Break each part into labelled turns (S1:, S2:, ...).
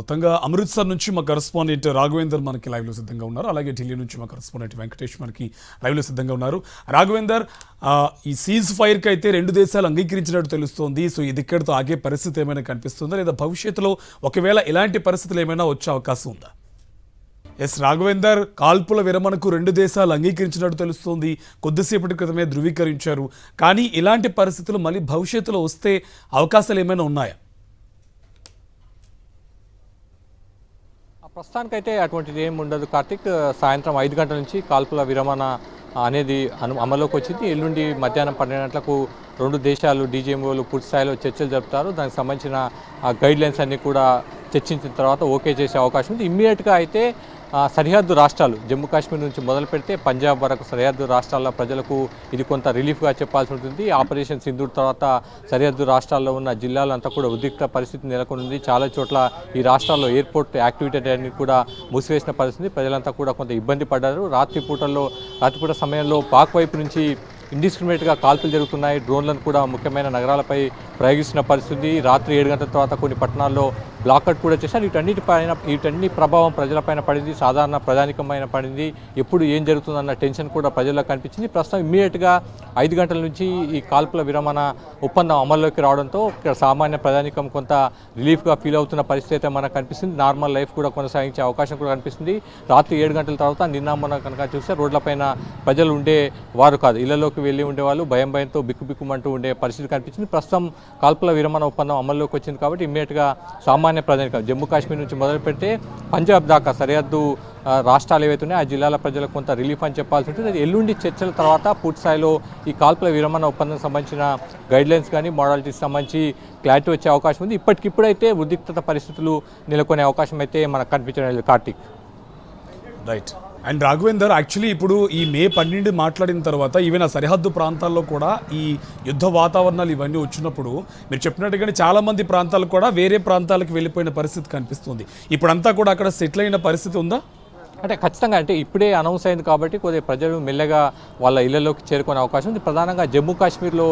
S1: మొత్తంగా అమృత్సర్ నుంచి మా కరెస్పాండెంట్ రాఘవేందర్ మనకి లైవ్లో సిద్ధంగా ఉన్నారు. అలాగే ఢిల్లీ నుంచి మా కరెస్పాండెంట్ వెంకటేష్ మనకి లైవ్లో సిద్ధంగా ఉన్నారు. రాఘవేందర్, ఈ సీజ్ ఫైర్కి అయితే రెండు దేశాలు అంగీకరించినట్టు తెలుస్తోంది. సో ఇది ఇక్కడితో ఆగే పరిస్థితి ఏమైనా కనిపిస్తుందా, లేదా భవిష్యత్తులో ఒకవేళ ఇలాంటి పరిస్థితులు ఏమైనా వచ్చే అవకాశం ఉందా? ఎస్ రాఘవేందర్, కాల్పుల విరమణకు రెండు దేశాలు అంగీకరించినట్టు తెలుస్తోంది. కొద్దిసేపటి క్రితమే ధృవీకరించారు. కానీ ఇలాంటి పరిస్థితులు మళ్ళీ భవిష్యత్తులో వస్తే అవకాశాలు ఏమైనా ఉన్నాయా?
S2: ప్రస్తుతానికైతే అటువంటిది ఏమి ఉండదు కార్తిక్. సాయంత్రం 5 గంటల నుంచి కాల్పుల విరమణ అనేది అమల్లోకి వచ్చింది. ఎల్లుండి మధ్యాహ్నం 12 గంటలకు రెండు దేశాలు డీజీఎంఓలు పూర్తి స్థాయిలో చర్చలు జరుపుతారు. దానికి సంబంధించిన గైడ్ లైన్స్ అన్నీ కూడా చర్చించిన తర్వాత ఓకే చేసే అవకాశం ఉంది. ఇమ్మీడియట్గా అయితే సరిహద్దు రాష్ట్రాలు జమ్మూ కాశ్మీర్ నుంచి మొదలు పెడితే పంజాబ్ వరకు సరిహద్దు రాష్ట్రాల ప్రజలకు ఇది కొంత రిలీఫ్గా చెప్పాల్సి ఉంటుంది. ఆపరేషన్ సింధూర్ తర్వాత సరిహద్దు రాష్ట్రాల్లో ఉన్న జిల్లాలంతా కూడా ఉద్రిక్త పరిస్థితి నెలకొంది. చాలా చోట్ల ఈ రాష్ట్రాల్లో ఎయిర్పోర్ట్ యాక్టివిటీ అన్ని కూడా మూసివేసిన పరిస్థితి. ప్రజలంతా కూడా కొంత ఇబ్బంది పడ్డారు. రాత్రిపూట సమయంలో పాక్ వైపు నుంచి ఇండిస్క్రిమినేట్గా కాల్పులు జరుగుతున్నాయి. డ్రోన్లను కూడా ముఖ్యమైన నగరాలపై ప్రయోగిస్తున్న పరిస్థితి. రాత్రి 7 గంటల తర్వాత కొన్ని పట్టణాల్లో బ్లాక్అవుట్ కూడా చేశారు. వీటన్ని ప్రభావం ప్రజలపైన పడింది, సాధారణ ప్రజానికమైన పడింది. ఎప్పుడు ఏం జరుగుతుందన్న టెన్షన్ కూడా ప్రజల్లో కనిపించింది. ప్రస్తుతం ఇమ్మీడియట్గా 5 గంటల నుంచి ఈ కాల్పుల విరమణ ఒప్పందం అమల్లోకి రావడంతో ఇక్కడ సామాన్య ప్రజానికం కొంత రిలీఫ్గా ఫీల్ అవుతున్న పరిస్థితి అయితే మనకు కనిపిస్తుంది. నార్మల్ లైఫ్ కూడా కొనసాగించే అవకాశం కూడా కనిపిస్తుంది. రాత్రి 7 గంటల తర్వాత నిన్న మొన్న కనుక చూస్తే రోడ్లపైన ప్రజలు ఉండేవారు కాదు, ఇళ్లలోకి వెళ్ళి ఉండేవాళ్ళు. భయంతో బిక్కుబిక్కుమంటూ ఉండే పరిస్థితి కనిపించింది. ప్రస్తుతం కాల్పుల విరమణ ఒప్పందం అమల్లోకి వచ్చింది కాబట్టి ఇమ్మీడియట్గా సామాన్య ప్రజానికం జమ్మూ కాశ్మీర్ నుంచి మొదలు పెడితే పంజాబ్ దాకా సరిహద్దు రాష్ట్రాలు ఏవైతున్నాయో ఆ జిల్లాల ప్రజలకు కొంత రిలీఫ్ అని చెప్పాల్సి ఉంటుంది. అది ఎల్లుండి చర్చల తర్వాత పూర్తి స్థాయిలో ఈ కాల్పుల విరమణ ఒప్పందం సంబంధించిన గైడ్లైన్స్ కానీ మోడాలిటీస్ సంబంధించి క్లారిటీ వచ్చే అవకాశం ఉంది. ఇప్పటికిప్పుడైతే ఉద్రిక్తత పరిస్థితులు నెలకొనే అవకాశం అయితే మనకు కనిపించడం లేదు Karthik.
S1: Right. And Raghavender, actually ఇప్పుడు ఈ మే 12 మాట్లాడిన తర్వాత ఈవెన్ ఆ సరిహద్దు ప్రాంతాల్లో కూడా ఈ యుద్ధ వాతావరణాలు ఇవన్నీ వచ్చినప్పుడు మీరు చెప్పినట్టుగానే చాలామంది ప్రాంతాలు కూడా వేరే ప్రాంతాలకు వెళ్ళిపోయిన పరిస్థితి కనిపిస్తుంది. ఇప్పుడంతా కూడా అక్కడ సెటిల్ అయిన పరిస్థితి ఉందా?
S2: అంటే ఖచ్చితంగా, అంటే ఇప్పుడే అనౌన్స్ అయింది కాబట్టి కొద్దిగా ప్రజలు మెల్లగా వాళ్ళ ఇళ్లలోకి చేరుకునే అవకాశం ఉంది. ప్రధానంగా జమ్మూ కాశ్మీర్లో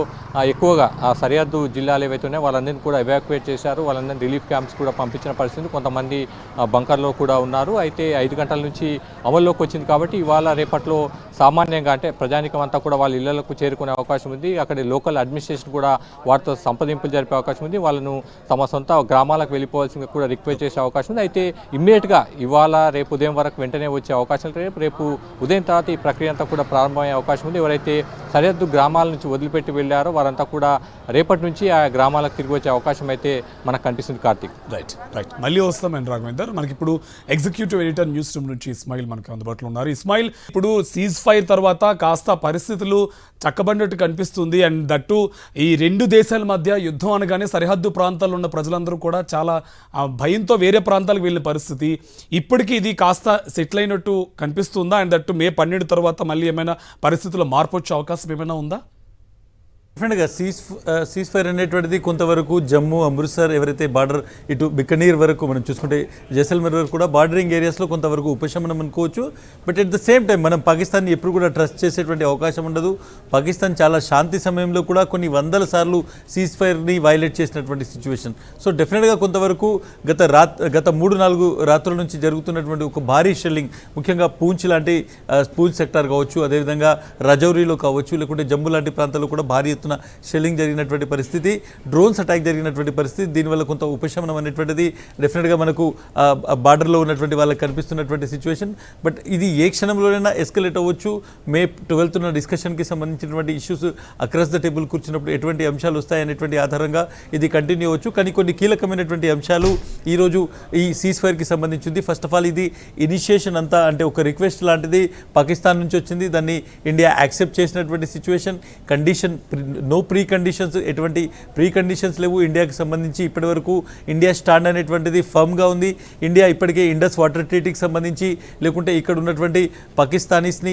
S2: ఎక్కువగా సరిహద్దు జిల్లాలు ఏవైతే ఉన్నాయో వాళ్ళందరినీ కూడా ఎవాక్యుయేట్ చేశారు. వాళ్ళందరినీ రిలీఫ్ క్యాంప్స్ కూడా పంపించిన పరిస్థితి. కొంతమంది బంకర్లో కూడా ఉన్నారు. అయితే 5 గంటల నుంచి అమల్లోకి వచ్చింది కాబట్టి ఇవాళ రేపట్లో సామాన్యంగా అంటే ప్రజానికం అంతా కూడా వాళ్ళ ఇళ్లకు చేరుకునే అవకాశం ఉంది. అక్కడ లోకల్ అడ్మినిస్ట్రేషన్ కూడా వాటితో సంప్రదింపులు జరిపే అవకాశం ఉంది. వాళ్ళను తమ సొంత గ్రామాలకు వెళ్ళిపోవాల్సింది కూడా రిక్వెస్ట్ చేసే అవకాశం ఉంది. అయితే ఇమ్మీడియట్గా ఇవాళ రేపు ఉదయం వరకు వెంటనే వచ్చే అవకాశం రేపు ఉదయం తర్వాత ఈ ప్రక్రియ అంతా కూడా ప్రారంభమయ్యే అవకాశం ఉంది. ఎవరైతే సరిహద్దు గ్రామాల నుంచి వదిలిపెట్టి వెళ్ళారో వారంతా కూడా రేపటి నుంచి ఆ గ్రామాలకు తిరిగి వచ్చే అవకాశం అయితే మనకు కనిపిస్తుంది కార్తిక్.
S1: రైట్. మళ్ళీ వస్తామండి రాఘవేందర్. మనకి ఇప్పుడు ఎగ్జిక్యూటివ్ ఎడిటర్ న్యూస్ రూమ్ నుంచి ఇస్మాయిల్ మనకి అందుబాటులో ఉన్నారు. ఇస్మాయిల్, ఇప్పుడు సీజ్ ఫైర్ తర్వాత కాస్త పరిస్థితులు చక్కబడినట్టు కనిపిస్తుంది. అండ్ దట్టు ఈ రెండు దేశాల మధ్య యుద్ధం అనగానే సరిహద్దు ప్రాంతాల్లో ఉన్న ప్రజలందరూ కూడా చాలా భయంతో వేరే ప్రాంతాలకు వెళ్ళిన పరిస్థితి. ఇప్పటికీ ఇది కాస్త సెటిల్ అయినట్టు కనిపిస్తుందా? అండ్ దట్టు మే 12 తర్వాత మళ్ళీ ఏమైనా పరిస్థితుల్లో మార్పు వచ్చే అవకాశం ఏమైనా ఉందా?
S3: డెఫినెట్గా సీజ్ ఫైర్ అనేటువంటిది కొంతవరకు జమ్మూ, అమృత్సర్, ఎవరైతే బార్డర్ ఇటు బికనీర్ వరకు మనం చూసుకుంటే జైసల్మేర్ వరకు కూడా బార్డరింగ్ ఏరియాస్లో కొంతవరకు ఉపశమనం అనుకోవచ్చు. But at the same time మనం పాకిస్తాన్ని ఎప్పుడు కూడా ట్రస్ట్ చేసేటువంటి అవకాశం ఉండదు. పాకిస్తాన్ చాలా శాంతి సమయంలో కూడా కొన్ని వందల సార్లు సీజ్ ఫైర్ని వైలేట్ చేసినటువంటి సిచ్యువేషన్. సో డెఫినెట్గా కొంతవరకు గత 3-4 రాత్రుల నుంచి జరుగుతున్నటువంటి ఒక భారీ షెల్లింగ్, ముఖ్యంగా పూంచ్ లాంటి పూంచ్ సెక్టార్ కావచ్చు, అదేవిధంగా రజౌరీలో కావచ్చు, లేకుంటే జమ్మూ లాంటి ప్రాంతాల్లో కూడా భారీ ఎత్తున షెల్లింగ్ జరిగినటువంటి పరిస్థితి, డ్రోన్స్ అటాక్ జరిగినటువంటి పరిస్థితి. దీనివల్ల కొంత ఉపశమనం అనేటువంటిది డెఫినెట్గా మనకు బార్డర్లో ఉన్నటువంటి వాళ్ళకి కనిపిస్తున్నటువంటి సిచ్యువేషన్. బట్ ఇది ఏ క్షణంలోనైనా ఎస్కలేట్ అవ్వచ్చు. మే 12th ఉన్న డిస్కషన్కి సంబంధించినటువంటి ఇష్యూస్ అక్రాస్ ద టేబుల్ కూర్చున్నప్పుడు ఎటువంటి అంశాలు వస్తాయనేటువంటి ఆధారంగా ఇది కంటిన్యూ అవ్వచ్చు. కానీ కొన్ని కీలకమైనటువంటి అంశాలు ఈరోజు ఈ సీజ్ ఫైర్కి సంబంధించింది. ఫస్ట్ ఆఫ్ ఆల్ ఇది ఇనిషియేషన్ అంతా అంటే ఒక రిక్వెస్ట్ లాంటిది పాకిస్తాన్ నుంచి వచ్చింది. దాన్ని ఇండియా యాక్సెప్ట్ చేసినటువంటి సిచ్యువేషన్. నో ప్రీ కండిషన్స్, ఎటువంటి ప్రీ కండిషన్స్ లేవు ఇండియాకి సంబంధించి. ఇప్పటి వరకు ఇండియా స్టాండ్ అనేటువంటిది ఫర్మ్గా ఉంది. ఇండియా ఇప్పటికే ఇండస్ వాటర్ ట్రీటీకి సంబంధించి, లేకుంటే ఇక్కడ ఉన్నటువంటి పాకిస్తానీస్ని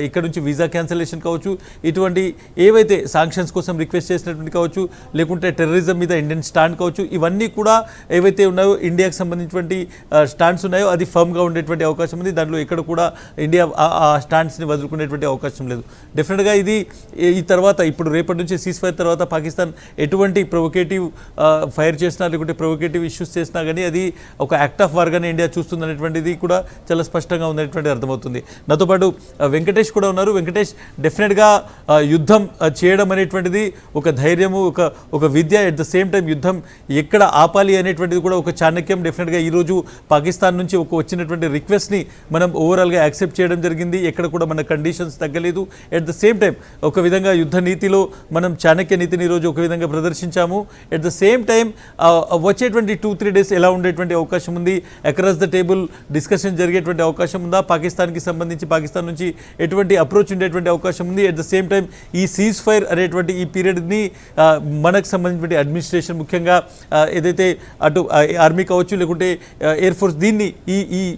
S3: ఇక్కడ నుంచి వీసా క్యాన్సలేషన్ కావచ్చు, ఇటువంటి ఏవైతే శాంక్షన్స్ కోసం రిక్వెస్ట్ చేసినటువంటి కావచ్చు, లేకుంటే టెర్రరిజం మీద ఇండియన్ స్టాండ్ కావచ్చు, ఇవన్నీ కూడా ఏవైతే ఉన్నాయో ఇండియాకి సంబంధించినటువంటి స్టాండ్స్ ఉన్నాయో అది ఫర్మ్గా ఉండేటువంటి అవకాశం ఉంది. దాంట్లో ఎక్కడ కూడా ఇండియా ఆ స్టాండ్స్ని వదులుకునేటువంటి అవకాశం లేదు. డెఫినెట్గా ఇది ఈ తర్వాత ఇప్పుడు రేపటి వచ్చినప్పటి నుంచి సీజ్ ఫైర్ తర్వాత పాకిస్తాన్ ఎటువంటి ప్రొవోకేటివ్ ఫైర్ చేసినా లేకుంటే ప్రొవోకేటివ్ ఇష్యూస్ చేసినా కానీ అది ఒక యాక్ట్ ఆఫ్ వార్ గానే ఇండియా చూస్తుంది అనేటువంటిది కూడా చాలా స్పష్టంగా ఉన్నటువంటి అర్థమవుతుంది. నాతో పాటు వెంకటేష్ కూడా ఉన్నారు. వెంకటేష్, డెఫినెట్గా యుద్ధం చేయడం అనేటువంటిది ఒక ధైర్యము, ఒక విద్య. ఎట్ ద సేమ్ టైం యుద్ధం ఎక్కడ ఆపాలి అనేటువంటిది కూడా ఒక చాణక్యం. డెఫినెట్గా ఈరోజు పాకిస్తాన్ నుంచి వచ్చినటువంటి రిక్వెస్ట్ని మనం ఓవరాల్గా యాక్సెప్ట్ చేయడం జరిగింది. ఎక్కడ కూడా మన కండిషన్స్ తగ్గలేదు. ఎట్ ద సేమ్ టైం ఒక విధంగా యుద్ధ నీతిలో మనం చాణక్య నీతిని ఈరోజు ఒక విధంగా ప్రదర్శించాము. ఎట్ ద సేమ్ టైం వచ్చేటువంటి 2-3 డేస్ ఎలా ఉండేటువంటి అవకాశం ఉంది, అక్రాస్ ద టేబుల్ డిస్కషన్ జరిగేటువంటి అవకాశం ఉందా, పాకిస్తాన్కి సంబంధించి పాకిస్తాన్ నుంచి ఎటువంటి అప్రోచ్ ఉండేటువంటి అవకాశం ఉంది. ఎట్ ద సేమ్ టైం ఈ సీజ్ ఫైర్ అనేటువంటి ఈ పీరియడ్ని మనకు సంబంధించిన అడ్మినిస్ట్రేషన్, ముఖ్యంగా ఏదైతే అటు ఆర్మీ కావచ్చు లేకుంటే ఎయిర్ ఫోర్స్, దీన్ని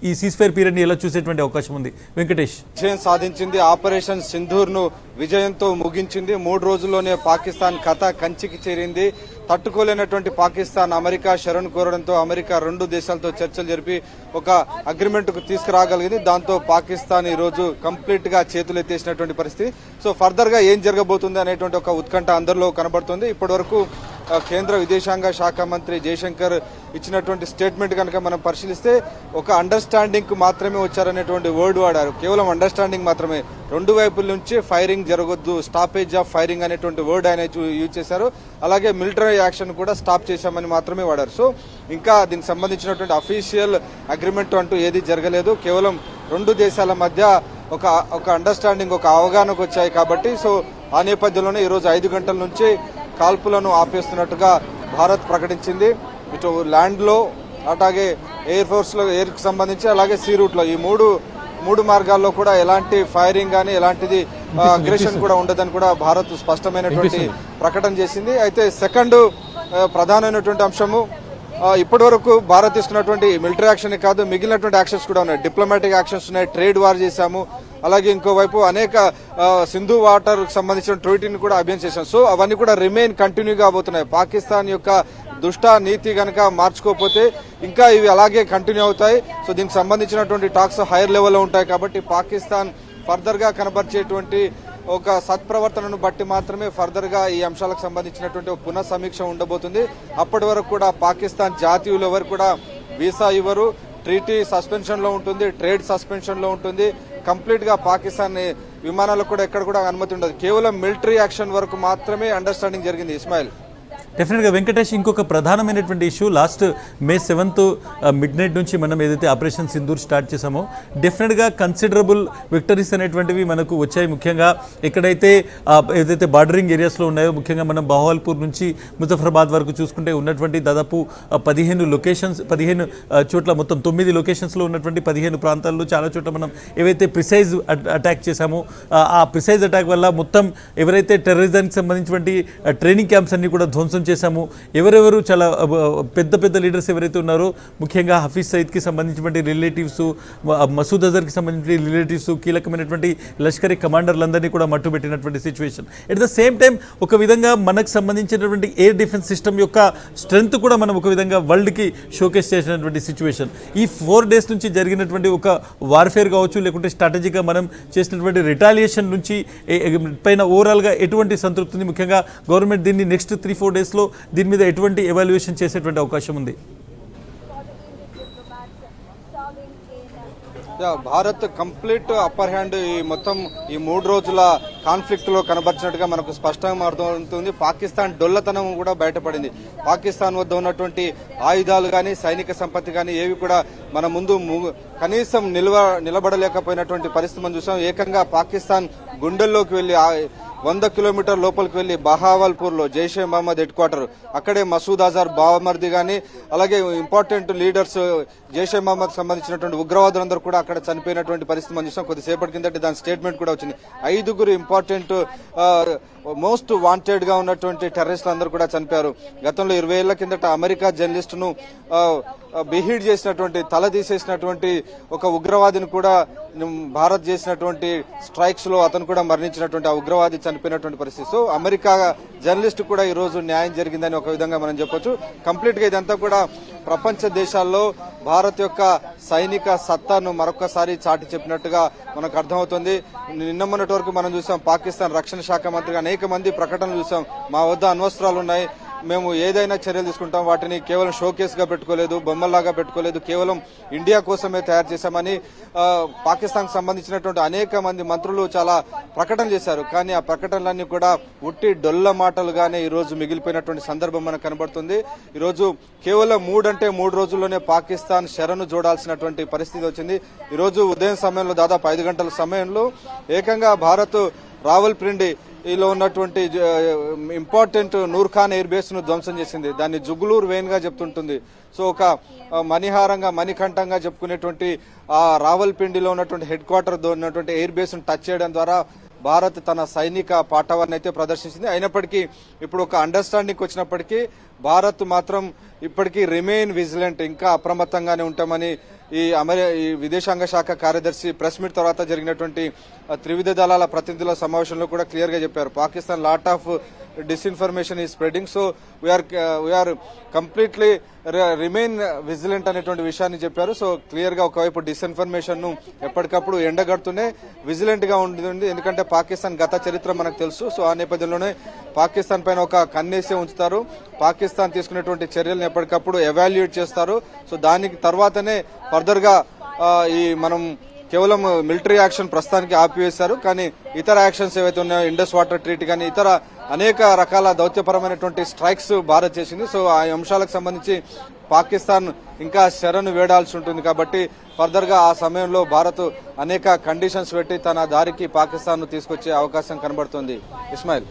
S3: ఈ సీజ్ ఫైర్ పీరియడ్ని ఎలా చూసేటువంటి అవకాశం ఉంది? వెంకటేష్.
S4: విజయం సాధించింది. ఆపరేషన్ సింధూర్ను విజయంతో ముగించింది. 3 రోజుల్లోనే పాకిస్తాన్ కథ కంచికి చేరింది. తట్టుకోలేనటువంటి పాకిస్తాన్ అమెరికా శరణు కోరడంతో అమెరికా 2 దేశాలతో చర్చలు జరిపి ఒక అగ్రిమెంట్ కు తీసుకురాగలిగింది. దాంతో పాకిస్తాన్ ఈ రోజు కంప్లీట్ గా చేతులు ఎత్తేసినటువంటి పరిస్థితి. సో ఫర్దర్ గా ఏం జరగబోతుంది అనేటువంటి ఒక ఉత్కంఠ అందరిలో కనబడుతుంది. ఇప్పటి వరకు కేంద్ర విదేశాంగ శాఖ మంత్రి జయశంకర్ ఇచ్చినటువంటి స్టేట్మెంట్ కనుక మనం పరిశీలిస్తే ఒక అండర్స్టాండింగ్ కు మాత్రమే వచ్చారనేటువంటి వర్డ్ వాడారు. కేవలం అండర్స్టాండింగ్ మాత్రమే, 2 వైపుల నుంచి ఫైరింగ్ జరగొద్దు, స్టాపేజ్ ఆఫ్ ఫైరింగ్ అనేటువంటి వర్డ్ ఆయన యూజ్ చేశారు. అలాగే మిలిటరీ యాక్షన్ కూడా స్టాప్ చేశామని మాత్రమే వాడారు. సో ఇంకా దీనికి సంబంధించినటువంటి అఫీషియల్ అగ్రిమెంట్ అంటూ ఏది జరగలేదు. కేవలం 2 దేశాల మధ్య ఒక అండర్స్టాండింగ్, ఒక అవగాహనకు వచ్చాయి కాబట్టి సో ఆ నేపథ్యంలోనే ఈరోజు 5 గంటల నుంచి కాల్పులను ఆపేస్తున్నట్టుగా భారత్ ప్రకటించింది. ఇటు ల్యాండ్ లో, అట్లాగే ఎయిర్ ఫోర్స్ లో, ఎయిర్ కి సంబంధించి, అలాగే సీ రూట్ లో, ఈ మూడు మార్గాల్లో కూడా ఎలాంటి ఫైరింగ్ కానీ ఎలాంటిది అగ్రెషన్ కూడా ఉండదని కూడా భారత్ స్పష్టమైనటువంటి ప్రకటన చేసింది. అయితే సెకండ్ ప్రధానమైనటువంటి అంశము, ఇప్పటి వరకు భారత్ తీసుకున్నటువంటి మిలిటరీ యాక్షన్ కాదు, మిగిలినటువంటి యాక్షన్స్ కూడా ఉన్నాయి. డిప్లొమాటిక్ యాక్షన్స్ ఉన్నాయి, ట్రేడ్ వార్ చేశాము, అలాగే ఇంకోవైపు అనేక సింధు వాటర్ సంబంధించిన ట్రీటీని కూడా అభ్యర్థన చేశాం. సో అవన్నీ కూడా రిమైన్ కంటిన్యూ కాబోతున్నాయి. పాకిస్తాన్ యొక్క దుష్ట నీతి కనుక మార్చుకోకపోతే ఇంకా ఇవి అలాగే కంటిన్యూ అవుతాయి. సో దీనికి సంబంధించినటువంటి టాక్స్ హైయర్ లెవెల్లో ఉంటాయి. కాబట్టి పాకిస్తాన్ ఫర్దర్ గా కనబరిచేటువంటి ఒక సత్ప్రవర్తనను బట్టి మాత్రమే ఫర్దర్ గా ఈ అంశాలకు సంబంధించినటువంటి పునః సమీక్ష ఉండబోతుంది. అప్పటి వరకు కూడా పాకిస్తాన్ జాతీయులు ఎవరు కూడా వీసా ఇవ్వరు, ట్రీటీ సస్పెన్షన్ లో ఉంటుంది, ట్రేడ్ సస్పెన్షన్ లో ఉంటుంది. కంప్లీట్ గా పాకిస్తాన్ విమానాలకు కూడా ఎక్కడ కూడా అనుమతి ఉండదు. కేవలం మిలిటరీ యాక్షన్ వరకు మాత్రమే అండర్స్టాండింగ్ జరిగింది. ఇస్మాయిల్.
S3: డెఫినెట్గా వెంకటేష్, ఇంకొక ప్రధానమైనటువంటి issue, last May 7th mid night నుంచి మనం ఏదైతే ఆపరేషన్ సింధూర్ స్టార్ట్ చేసామో డెఫినెట్గా కన్సిడరబుల్ విక్టరీస్ అనేటువంటివి మనకు వచ్చాయి. ముఖ్యంగా ఎక్కడైతే ఏదైతే బార్డరింగ్ ఏరియాస్లో ఉన్నాయో, ముఖ్యంగా మనం బహవాల్పూర్ నుంచి ముజఫరాబాద్ వరకు చూసుకుంటే ఉన్నటువంటి దాదాపు 15 చోట్ల, మొత్తం 9 లొకేషన్స్లో ఉన్నటువంటి 15 ప్రాంతాల్లో చాలా చోట్ల మనం ఏవైతే ప్రిసైజ్ అటాక్ చేశామో ఆ ప్రిసైజ్ అటాక్ వల్ల మొత్తం ఎవరైతే టెర్రరిజానికి సంబంధించినటువంటి ట్రైనింగ్ క్యాంప్స్ అన్ని కూడా ధ్వంసం చేశాము. ఎవరెవరు చాలా పెద్ద లీడర్స్ ఎవరైతే ఉన్నారో, ముఖ్యంగా హఫీజ్ సయీద్కి సంబంధించినటువంటి రిలేటివ్స్, మసూద్ అజర్కి సంబంధించిన రిలేటివ్స్, కీలకమైనటువంటి లష్కరీ కమాండర్లందరినీ కూడా మట్టుబెట్టినటువంటి situation. At the same time ఒక విధంగా మనకు సంబంధించినటువంటి ఎయిర్ డిఫెన్స్ సిస్టమ్ యొక్క స్ట్రెంగ్త్ కూడా మనం ఒక విధంగా వరల్డ్కి షోకేస్ చేసినటువంటి సిచ్యువేషన్. ఈ 4 days నుంచి జరిగినటువంటి ఒక వార్ఫేర్ కావచ్చు, లేకుంటే స్ట్రాటజీగా మనం చేసినటువంటి రిటాలియేషన్ నుంచి పైన ఓవరాల్గా ఎటువంటి సంతృప్తి ఉంది? ముఖ్యంగా గవర్నమెంట్ దీన్ని నెక్స్ట్ 3-4 days దీని మీద ఎటువంటి ఎవాల్యుయేషన్ చేసేటువంటి అవకాశం ఉంది?
S4: భారత్ కంప్లీట్ అప్పర్ హ్యాండ్ ఈ మొత్తం ఈ 3 రోజుల కాన్ఫ్లిక్ట్ లో కనబరిచినట్టుగా మనకు స్పష్టంగా అర్థమవుతుంది. పాకిస్తాన్ డొల్లతనం కూడా బయటపడింది. పాకిస్తాన్ వద్ద ఉన్నటువంటి ఆయుధాలు కానీ, సైనిక సంపత్తి కానీ ఏవి కూడా మన ముందు కనీసం నిలబడలేకపోయినటువంటి పరిస్థితి మనం చూసాం. ఏకంగా పాకిస్తాన్ గుండెల్లోకి వెళ్లి 100 కిలోమీటర్ లోపలికి వెళ్లి బహావల్పూర్ లో జైషే మహమ్మద్ హెడ్ క్వార్టర్, అక్కడే మసూద్ అజర్ బావమర్ది గాని, అలాగే ఇంపార్టెంట్ లీడర్స్ జైషే మహమ్మద్ సంబంధించినటువంటి ఉగ్రవాదులందరూ కూడా అక్కడ చనిపోయినటువంటి పరిస్థితి మనం చూసాం. కొద్దిసేపటి కిందట దాని స్టేట్మెంట్ కూడా వచ్చింది. 5 ఇంపార్టెంట్ మోస్ట్ వాంటెడ్ గా ఉన్నటువంటి టెర్రరిస్టులు అందరూ కూడా చనిపోయారు. గతంలో 20 ఏళ్ల కిందట అమెరికా జర్నలిస్టును బిహీడ్ చేసినటువంటి, తల తీసేసినటువంటి ఒక ఉగ్రవాదిని కూడా భారత్ చేసినటువంటి స్ట్రైక్స్ లో అతను కూడా మరణించినటువంటి ఆ ఉగ్రవాది చనిపోయినటువంటి పరిస్థితి. సో అమెరికా జర్నలిస్ట్ కూడా ఈ రోజు న్యాయం జరిగిందని ఒక విధంగా మనం చెప్పొచ్చు. కంప్లీట్ గా ఇదంతా కూడా ప్రపంచ దేశాల్లో భారత్ యొక్క సైనిక సత్తాను మరొకసారి చాటి చెప్పినట్టుగా మనకు అర్థమవుతుంది. నిన్న మొన్నటి వరకు మనం చూసాం పాకిస్తాన్ రక్షణ శాఖ మంత్రిగా అనేక అనేక మంది ప్రకటనలు చూసాం. మా వద్ద అణ్వస్త్రాలు ఉన్నాయి, మేము ఏదైనా చర్యలు తీసుకుంటాం, వాటిని కేవలం షోకేస్ గా పెట్టుకోలేదు, బొమ్మల్లాగా పెట్టుకోలేదు, కేవలం ఇండియా కోసమే తయారు చేశామని పాకిస్తాన్ కు సంబంధించినటువంటి అనేక మంది మంత్రులు చాలా ప్రకటన చేశారు. కానీ ఆ ప్రకటనలన్నీ కూడా ఉట్టి డొల్ల మాటలుగానే ఈ రోజు మిగిలిపోయినటువంటి సందర్భం మనకు కనబడుతుంది. ఈ రోజు కేవలం 3 రోజుల్లోనే పాకిస్తాన్ శరణు చూడాల్సినటువంటి పరిస్థితి వచ్చింది. ఈ రోజు ఉదయం సమయంలో దాదాపు 5 గంటల సమయంలో ఏకంగా భారత్ రావల్పిండి లో ఉన్నటువంటి ఇంపార్టెంట్ నూర్ఖాన్ ఎయిర్ బేస్ ను ధ్వంసం చేసింది. దాన్ని జుగులూర్ వెయిన్ గా చెప్తుంటుంది. సో ఒక మణిహారంగా మణికంఠంగా చెప్పుకునేటువంటి ఆ రావల్పిండిలో ఉన్నటువంటి హెడ్ క్వార్టర్ ఉన్నటువంటి ఎయిర్ బేస్ ను టచ్ చేయడం ద్వారా భారత్ తన సైనిక పాఠవాన్ని అయితే ప్రదర్శించింది. అయినప్పటికీ ఇప్పుడు ఒక అండర్స్టాండింగ్ వచ్చినప్పటికీ భారత్ మాత్రం ఇప్పటికీ రిమైన్ విజిలెంట్, ఇంకా అప్రమత్తంగానే ఉంటామని ఈ విదేశాంగ శాఖ కార్యదర్శి ప్రెస్ మీట్ తర్వాత జరిగినటువంటి త్రివిధ దళాల ప్రతినిధుల సమావేశంలో కూడా క్లియర్ గా చెప్పారు. పాకిస్తాన్ లాట్ ఆఫ్ డిస్ఇన్ఫర్మేషన్ ఈ spreading, so we are completely remain vigilant అనేటువంటి విషయాన్ని చెప్పారు. సో క్లియర్ గా ఒకవైపు డిస్ఇన్ఫర్మేషన్ ను ఎప్పటికప్పుడు ఎండగడుతూనే విజిలెంట్ గా ఉంటుంది. ఎందుకంటే పాకిస్తాన్ గత చరిత్ర మనకు తెలుసు. సో ఆ నేపథ్యంలోనే పాకిస్తాన్ పైన ఒక కన్నేసే ఉంచుతారు. పాకిస్తాన్ తీసుకునేటువంటి చర్యలను ఎప్పటికప్పుడు ఎవాల్యుయేట్ చేస్తారు. సో దానికి తర్వాతనే ఫర్దర్ గా ఈ మనం కేవలం మిలిటరీ యాక్షన్ ప్రస్తుతానికి ఆపివేశారు. కానీ ఇతర యాక్షన్స్ ఏవైతే ఉన్నాయో, ఇండస్ వాటర్ ట్రీటీ కానీ ఇతర అనేక రకాల దౌత్యపరమైనటువంటి స్ట్రైక్స్ భారత్ చేసింది. సో ఆ అంశాలకు సంబంధించి పాకిస్తాన్ ఇంకా శరణు వేడాల్సి ఉంటుంది. కాబట్టి ఫర్దర్ గా ఆ సమయంలో భారత్ అనేక కండిషన్స్ పెట్టి తన దారికి పాకిస్తాన్ ను తీసుకొచ్చే అవకాశం కనబడుతుంది. ఇస్మాయిల్,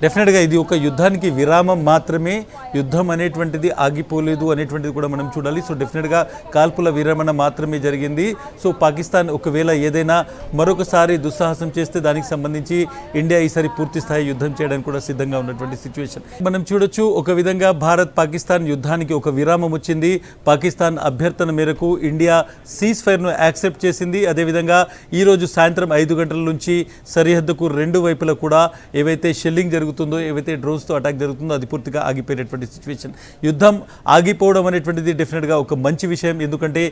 S3: డెఫినెట్గా ఇది ఒక యుద్ధానికి విరామం మాత్రమే, యుద్ధం అనేటువంటిది ఆగిపోలేదు అనేటువంటిది కూడా మనం చూడాలి. సో డెఫినెట్గా కాల్పుల విరమణ మాత్రమే జరిగింది. సో పాకిస్తాన్ ఒకవేళ ఏదైనా మరొకసారి దుస్సాహసం చేస్తే దానికి సంబంధించి ఇండియా ఈసారి పూర్తి స్థాయి యుద్ధం చేయడానికి కూడా సిద్ధంగా ఉన్నటువంటి సిచ్యువేషన్ మనం చూడొచ్చు. ఒక విధంగా భారత్ పాకిస్తాన్ యుద్ధానికి ఒక విరామం వచ్చింది. పాకిస్తాన్ అభ్యర్థన మేరకు ఇండియా సీజ్ ఫైర్ను యాక్సెప్ట్ చేసింది. అదేవిధంగా ఈరోజు సాయంత్రం 5 గంటల నుంచి సరిహద్దుకు 2 వైపులా కూడా ఏవైతే షెల్లింగ్ జరుగుతుందో, ఏవైతే డ్రోన్స్తో అటాక్ జరుగుతుందో అది పూర్తిగా ఆగిపోయేటటువంటి సిచ్యువేషన్. యుద్ధం ఆగిపోవడం అనేటువంటిది డెఫినెట్గా ఒక మంచి విషయం. ఎందుకంటే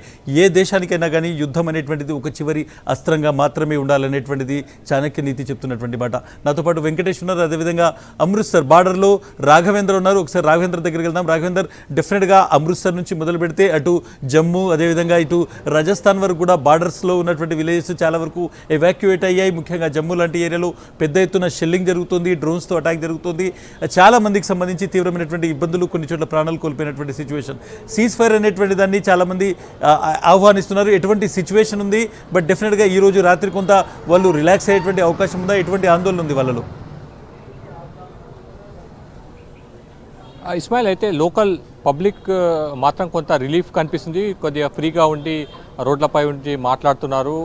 S3: ఏ దేశానికైనా కానీ యుద్ధం అనేటువంటిది ఒక చివరి అస్త్రంగా మాత్రమే ఉండాలనేటువంటిది చాణక్య నీతి చెప్తున్నటువంటి మాట. నాతో పాటు వెంకటేష్ ఉన్నారు, అదేవిధంగా అమృత్సర్ బార్డర్లో రాఘవేంద్ర ఉన్నారు. ఒకసారి రాఘవేంద్ర దగ్గరికి వెళ్దాం. రాఘవేందర్, డెఫినెట్గా అమృత్సర్ నుంచి మొదలు పెడితే అటు జమ్మూ, అదేవిధంగా ఇటు రాజస్థాన్ వరకు కూడా బార్డర్స్లో ఉన్నటువంటి విలేజెస్ చాలా వరకు ఎవాక్యుయేట్ అయ్యాయి. ముఖ్యంగా జమ్మూ లాంటి ఏరియాలో పెద్ద ఎత్తున షెల్లింగ్ జరుగుతుంది, డ్రోన్స్తో అటాక్ జరుగుతుంది. చాలా మందికి సంబంధించి తీవ్రమైనటువంటి ఇబ్బందులు, కొన్ని చోట్ల ప్రాణాలు కోల్పోయినటువంటి సిచ్యువేషన్. సీజ్ ఫైర్ అనేటువంటి దాన్ని చాలా మంది ఆహ్వానిస్తున్నారు. ఎటువంటి సిచ్యువేషన్ ఉంది? బట్ డెఫినెట్గా ఈ రోజు రాత్రి కొంత వాళ్ళు రిలాక్స్ అయ్యేటువంటి అవకాశం ఉందా? ఎటువంటి ఆందోళన ఉంది వాళ్ళలో?
S2: ఇస్మాయిల్, అయితే లోకల్ పబ్లిక్ మాత్రం కొంత రిలీఫ్ కనిపిస్తుంది. కొద్దిగా ఫ్రీగా ఉండి రోడ్లపై ఉండి మాట్లాడుతున్నారు,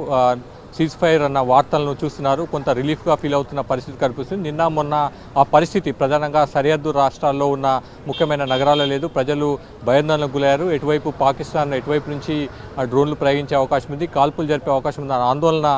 S2: సీజ్ ఫైర్ అన్న వార్తలను చూస్తున్నారు, కొంత రిలీఫ్గా ఫీల్ అవుతున్న పరిస్థితి కనిపిస్తుంది. నిన్న మొన్న ఆ పరిస్థితి ప్రధానంగా సరిహద్దు రాష్ట్రాల్లో ఉన్న ముఖ్యమైన నగరాల్లో లేదు. ప్రజలు భయాందోళనకు గురయ్యారు. ఎటువైపు పాకిస్తాన్ ఎటువైపు నుంచి డ్రోన్లు ప్రయోగించే అవకాశం ఉంది, కాల్పులు జరిపే అవకాశం ఉంది అన్న ఆందోళన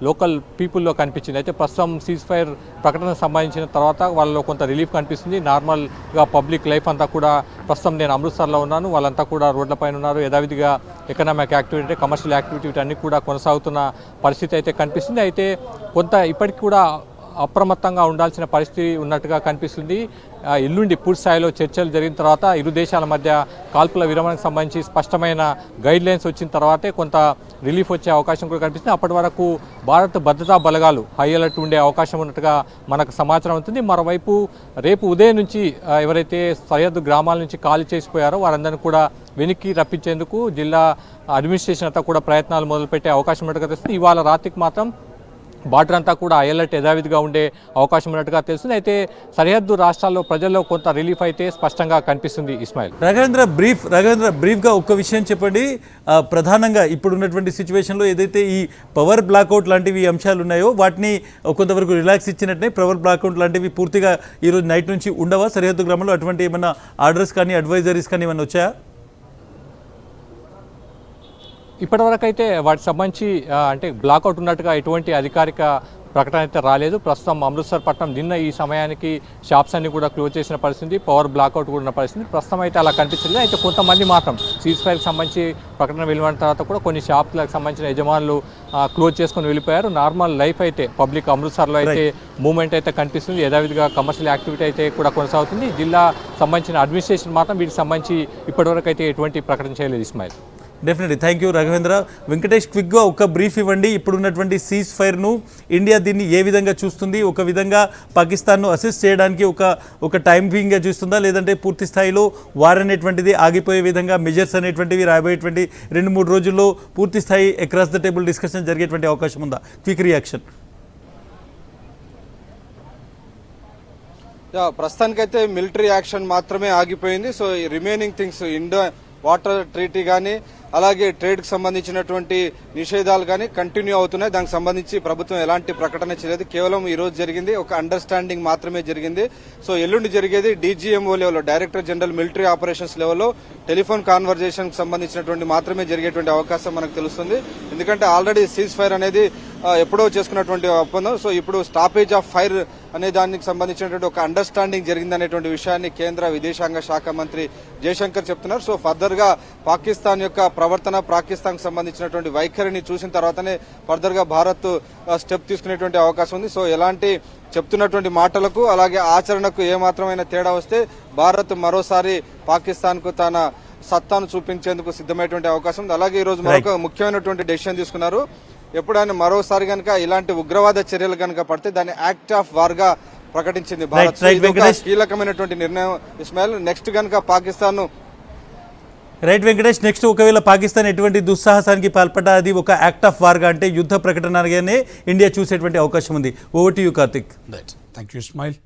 S2: లోకల్ పీపుల్లో కనిపించింది. అయితే ప్రస్తుతం సీజ్ ఫైర్ ప్రకటన సంబంధించిన తర్వాత వాళ్ళలో కొంత రిలీఫ్ కనిపిస్తుంది. నార్మల్గా పబ్లిక్ లైఫ్ అంతా కూడా, ప్రస్తుతం నేను అమృత్సర్లో ఉన్నాను, వాళ్ళంతా కూడా రోడ్లపైన ఉన్నారు. యథావిధిగా ఎకనామిక్ యాక్టివిటీ, కమర్షియల్ యాక్టివిటీ అన్నీ కూడా కొనసాగుతున్న పరిస్థితి అయితే కనిపిస్తుంది. అయితే కొంత ఇప్పటికి కూడా అప్రమత్తంగా ఉండాల్సిన పరిస్థితి ఉన్నట్టుగా కనిపిస్తుంది. ఎల్లుండి పూర్తి స్థాయిలో చర్చలు జరిగిన తర్వాత ఇరు దేశాల మధ్య కాల్పుల విరమణకు సంబంధించి స్పష్టమైన గైడ్ లైన్స్ వచ్చిన తర్వాతే కొంత రిలీఫ్ వచ్చే అవకాశం కూడా కనిపిస్తుంది. అప్పటి వరకు భారత్ భద్రతా బలగాలు హై అలర్ట్ ఉండే అవకాశం ఉన్నట్టుగా మనకు సమాచారం అవుతుంది. మరోవైపు రేపు ఉదయం నుంచి ఎవరైతే సరిహద్దు గ్రామాల నుంచి ఖాళీ చేసిపోయారో వారందరినీ కూడా వెనక్కి రప్పించేందుకు జిల్లా అడ్మినిస్ట్రేషన్ అంతా కూడా ప్రయత్నాలు మొదలుపెట్టే అవకాశం ఉన్నట్టుగా తెలుస్తుంది. ఇవాళ రాత్రికి మాత్రం బార్డర్ అంతా కూడా అలర్ట్ యథావిధిగా ఉండే అవకాశం ఉన్నట్టుగా తెలుస్తుంది. అయితే సరిహద్దు రాష్ట్రాల్లో ప్రజల్లో కొంత రిలీఫ్ అయితే స్పష్టంగా కనిపిస్తుంది. ఇస్మాయిల్,
S3: రాఘవేంద్ర బ్రీఫ్గా ఒక్క విషయం చెప్పండి. ప్రధానంగా ఇప్పుడు ఉన్నటువంటి సిచ్యువేషన్లో ఏదైతే ఈ పవర్ బ్లాక్అవుట్ లాంటివి అంశాలు ఉన్నాయో వాటిని కొంతవరకు రిలాక్స్ ఇచ్చినట్టే, పవర్ బ్లాక్అవుట్ లాంటివి పూర్తిగా ఈరోజు నైట్ నుంచి ఉండవా సరిహద్దు గ్రామంలో? అటువంటి ఏమైనా ఆర్డర్స్ కానీ అడ్వైజరీస్ కానీ ఏమైనా వచ్చాయా?
S2: ఇప్పటివరకు అయితే వాటికి సంబంధించి అంటే బ్లాక్అవుట్ ఉన్నట్టుగా ఎటువంటి అధికారిక ప్రకటన అయితే రాలేదు. ప్రస్తుతం అమృత్సర్ పట్టణం నిన్న ఈ సమయానికి షాప్స్ అన్ని కూడా క్లోజ్ చేసిన పరిస్థితి, పవర్ బ్లాక్అవుట్ కూడా ఉన్న పరిస్థితి. ప్రస్తుతం అయితే అలా కనిపించలేదు. అయితే కొంతమంది మాత్రం సీజ్ ఫైర్కి సంబంధించి ప్రకటన వెలువడిన తర్వాత కూడా కొన్ని షాప్లకు సంబంధించిన యజమానులు క్లోజ్ చేసుకొని వెళ్ళిపోయారు. నార్మల్ లైఫ్ అయితే పబ్లిక్ అమృత్సర్లో అయితే మూవ్మెంట్ అయితే కనిపిస్తుంది. యథావిధిగా కమర్షియల్ యాక్టివిటీ అయితే కూడా కొనసాగుతుంది. జిల్లా సంబంధించిన అడ్మినిస్ట్రేషన్ మాత్రం వీటికి సంబంధించి ఇప్పటివరకు అయితే ఎటువంటి ప్రకటన చేయలేదు. Ismail.
S3: Definitely thank you Raghavendra. Venkatesh, క్విక్గా ఒక బ్రీఫ్ ఇవ్వండి. ఇప్పుడున్నటువంటి సీజ్ ఫైర్ను ఇండియా దీన్ని ఏ విధంగా చూస్తుంది? ఒక విధంగా పాకిస్తాన్ను అసిస్ట్ చేయడానికి ఒక టైమింగ్గా చూస్తుందా, లేదంటే పూర్తి స్థాయిలో వార్ అనేటువంటిది ఆగిపోయే విధంగా మెజర్స్ అనేటువంటివి రాబోయేటువంటి 2-3 రోజుల్లో పూర్తి స్థాయి అక్రాస్ ద టేబుల్ డిస్కషన్ జరిగేటువంటి అవకాశం ఉందా? Quick reaction.
S4: ప్రస్తుతానికైతే మిలిటరీ యాక్షన్ మాత్రమే ఆగిపోయింది. So remaining things Indo water treaty కానీ అలాగే ట్రేడ్కి సంబంధించినటువంటి నిషేధాలు కానీ కంటిన్యూ అవుతున్నాయి. దానికి సంబంధించి ప్రభుత్వం ఎలాంటి ప్రకటన చేయలేదు. కేవలం ఈ రోజు జరిగింది ఒక అండర్స్టాండింగ్ మాత్రమే జరిగింది. సో ఎల్లుండి జరిగేది DGMO లెవెల్లో, డైరెక్టర్ జనరల్ మిలిటరీ ఆపరేషన్స్ లెవెల్లో టెలిఫోన్ కాన్వర్జేషన్ సంబంధించినటువంటి మాత్రమే జరిగేటువంటి అవకాశం మనకు తెలుస్తుంది. ఎందుకంటే ఆల్రెడీ సీజ్ ఫైర్ అనేది ఎప్పుడో చేసుకున్నటువంటి ఒప్పందం. సో ఇప్పుడు స్టాపేజ్ ఆఫ్ ఫైర్ అనే దానికి సంబంధించినటువంటి ఒక అండర్స్టాండింగ్ జరిగిందనేటువంటి విషయాన్ని కేంద్ర విదేశాంగ శాఖ మంత్రి జయశంకర్ చెప్తున్నారు. సో ఫర్దర్ గా పాకిస్తాన్ యొక్క ప్రవర్తన, పాకిస్తాన్ కు సంబంధించినటువంటి వైఖరిని చూసిన తర్వాతనే ఫర్దర్ గా భారత్ స్టెప్ తీసుకునేటువంటి అవకాశం ఉంది. సో ఎలాంటి చెప్తున్నటువంటి మాటలకు అలాగే ఆచరణకు ఏమాత్రమైన తేడా వస్తే భారత్ మరోసారి పాకిస్తాన్ కు తన సత్తాను చూపించేందుకు సిద్ధమైనటువంటి అవకాశం ఉంది. అలాగే ఈ రోజు మరొక ముఖ్యమైనటువంటి డెసిషన్ తీసుకున్నారు. ఎప్పుడైనా మరోసారి గనక ఇలాంటి ఉగ్రవాద చర్యలు గనక పడితే దాన్ని యాక్ట్ ఆఫ్ వార్ గా ప్రకటించింది భారత్. కీలకమైనటువంటి నిర్ణయం ఇస్మాయిల్. నెక్స్ట్ గనక పాకిస్తాన్
S3: రైట్ వెంకటేష్, నెక్స్ట్ ఒకవేళ పాకిస్తాన్ ఎటువంటి దుస్సాహసానికి పాల్పడ్డా అది ఒక యాక్ట్ ఆఫ్ వార్గా అంటే యుద్ధ ప్రకటనగానే ఇండియా చూసేటువంటి అవకాశం ఉంది. Over to you Karthik.
S1: Thank you Ismail.